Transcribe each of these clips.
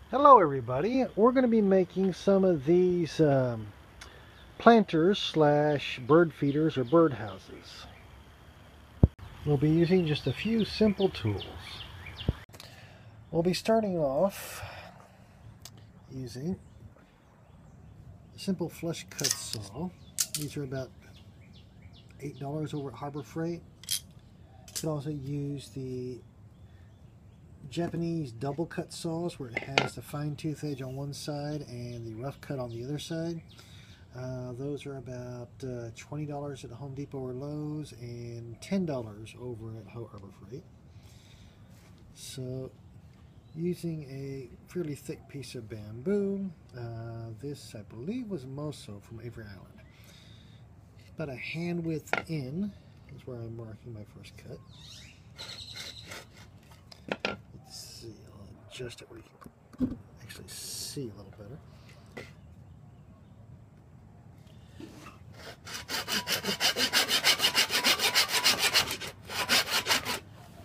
Hello everybody, we're going to be making some of these planters slash bird feeders or bird houses. We'll be using just a few simple tools. We'll be starting off using a simple flush cut saw. These are about $8 over at Harbor Freight. You could also use the Japanese double cut saws where it has the fine tooth edge on one side and the rough cut on the other side. Those are about $20 at Home Depot or Lowe's and $10 over at Harbor Freight. So using a fairly thick piece of bamboo, this I believe was Moso from Avery Island. About a hand width in is where I'm marking my first cut. Let's see, I'll adjust it where you can actually see a little better.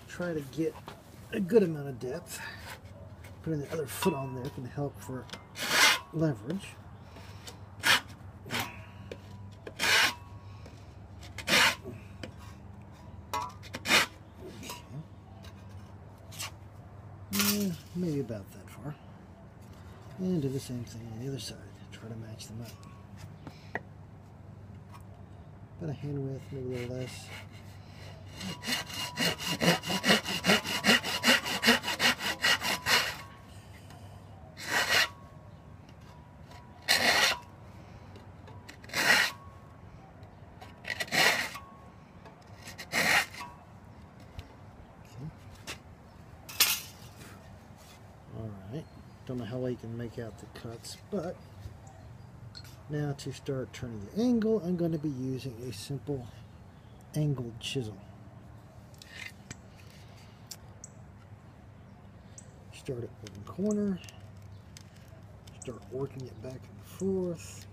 Try to get a good amount of depth. Putting the other foot on there can help for leverage. Okay. Maybe about that far. And do the same thing on the other side. Try to match them up. About a hand width, maybe a little less. Alright, don't know how well you can make out the cuts, but now to start turning the angle, I'm going to be using a simple angled chisel. Start at one corner, start working it back and forth,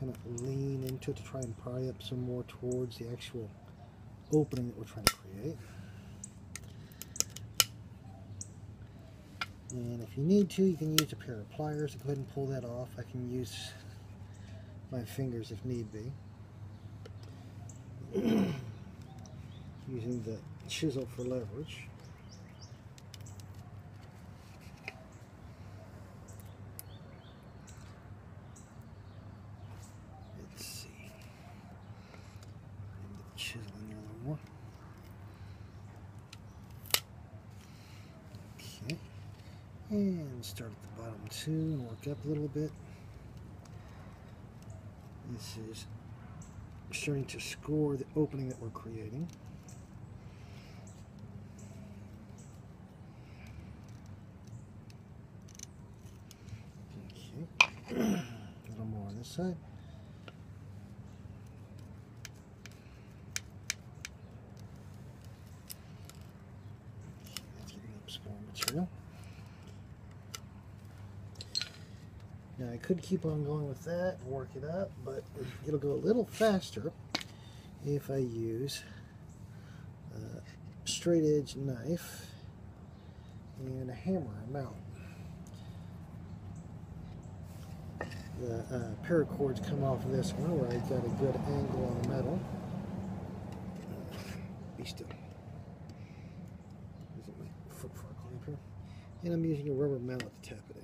kind of lean into it to try and pry up some more towards the actual opening that we're trying to create. And if you need to, you can use a pair of pliers to go ahead and pull that off. I can use my fingers if need be. Using the chisel for leverage. Let's see. Get the chisel in there a little more. Okay. And start at the bottom too and work up a little bit. This is starting to score the opening that we're creating. Okay. A little more on this side. Okay, that's getting up some more material. Now I could keep on going with that and work it up, but it'll go a little faster if I use a straight edge knife and a hammer, a mallet. The paracords come off of this one where I've got a good angle on the metal. Be still. Is it my foot fork clamp here? And I'm using a rubber mallet to tap it in.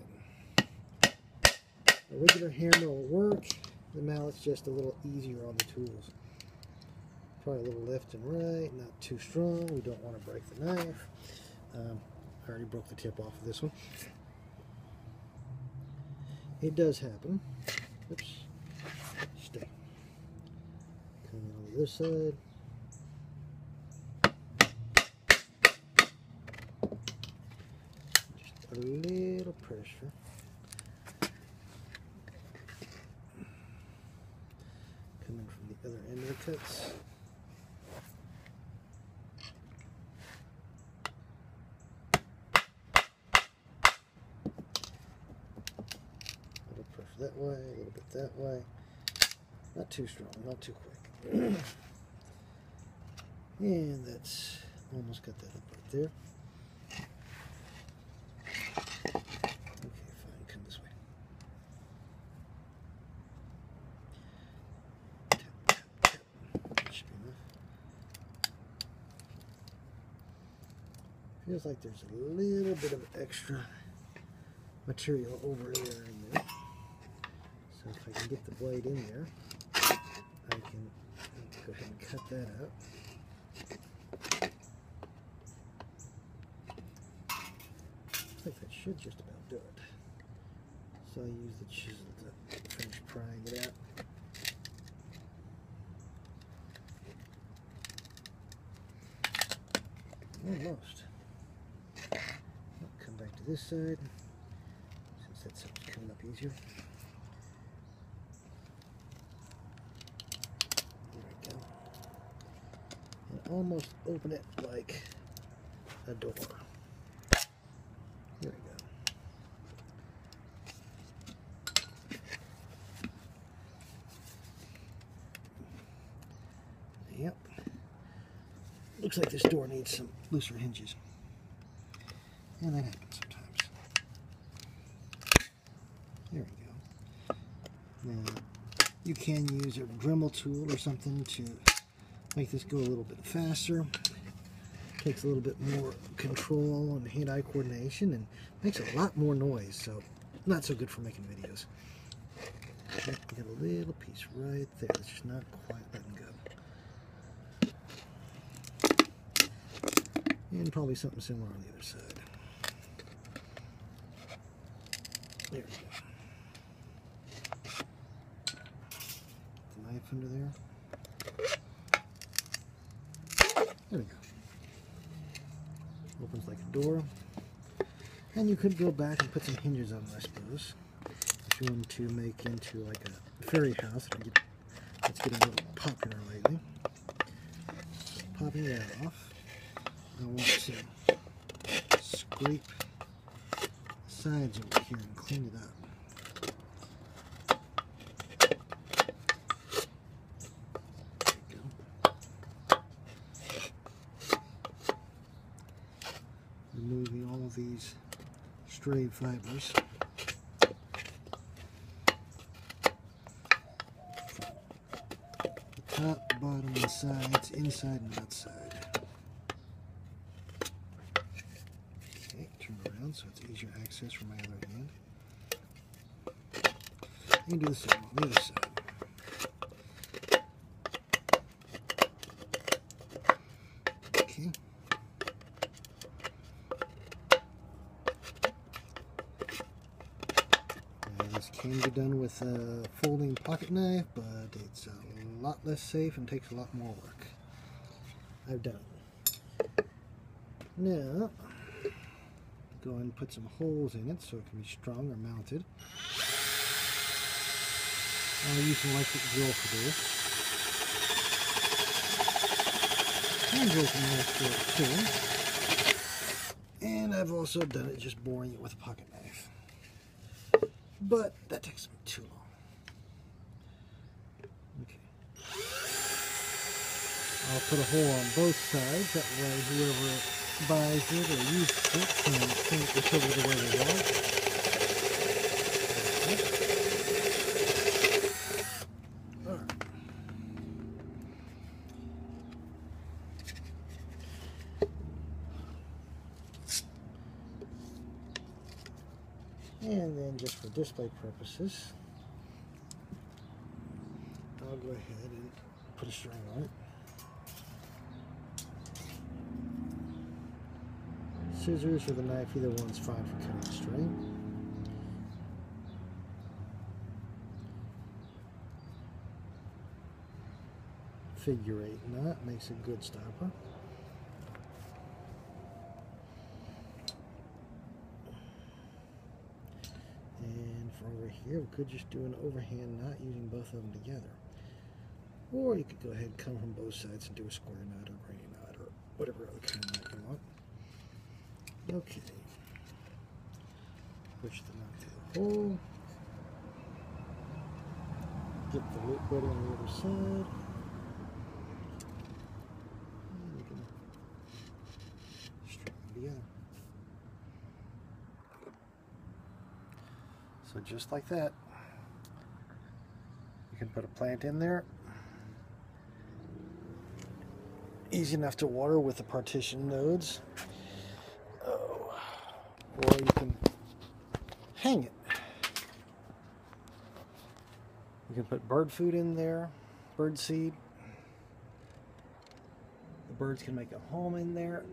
A regular hammer will work. The mallet's just a little easier on the tools. Probably a little left and right, not too strong. We don't want to break the knife. I already broke the tip off of this one. It does happen. Oops. Stay. Coming on the other side. Just a little pressure. Coming from the other end of the cuts. A little pressure that way, a little bit that way. Not too strong, not too quick. And that's almost got that up right there. Feels like there's a little bit of extra material over there in there. So if I can get the blade in there, I can go ahead and cut that out. I think that should just about do it. So I use the chisel to finish prying it out. Almost. I'll come back to this side, since that side's coming up easier. There we go. And almost open it like a door. There we go. Yep. Looks like this door needs some looser hinges. And that happens sometimes. There we go. Now, you can use a Dremel tool or something to make this go a little bit faster. Takes a little bit more control and hand-eye coordination and makes a lot more noise, so not so good for making videos. Got a little piece right there that's just not quite letting go. And probably something similar on the other side. There we go. The knife under there. There we go. Opens like a door. And you could go back and put some hinges on it, I suppose. If you want to make into like a fairy house that's getting a little popular lately. So popping that off. I want to scrape the sides over here and clean it up. There we go. Removing all of these stray fibers. The top, bottom, and sides, inside and outside. So it's easier access from my other hand. You can do the same on the other side. Okay. And this can be done with a folding pocket knife, but it's a lot less safe and takes a lot more work. I've done it. Now, go ahead and put some holes in it so it can be strong or mounted. I'll use an electric drill for this. Hand drill can work for it too. And I've also done it just boring it with a pocket knife. But that takes too long. Okay. I'll put a hole on both sides, that way whoever buys it or uses it can paint whichever the way they want. Alright. And then just for display purposes, I'll go ahead and put a string on it. Scissors or the knife, either one's fine for cutting the string. Figure 8 knot makes a good stopper. And for over here, we could just do an overhand knot using both of them together. Or you could go ahead and come from both sides and do a square knot or granny knot or whatever other kind of knot you want. Okay, push the knot through the hole, get the loop ready on the other side, and you can string them together. So just like that, you can put a plant in there. Easy enough to water with the partition nodes. or you can hang it. You can put bird food in there, bird seed. The birds can make a home in there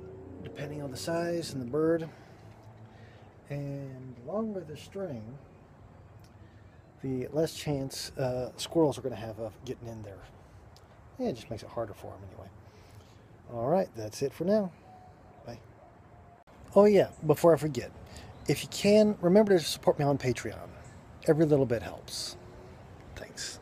depending on the size and the bird. And the longer the string, the less chance squirrels are going to have of getting in there. Yeah, it just makes it harder for them anyway. Alright, that's it for now. Bye. Oh yeah, before I forget, if you can, remember to support me on Patreon. Every little bit helps. Thanks.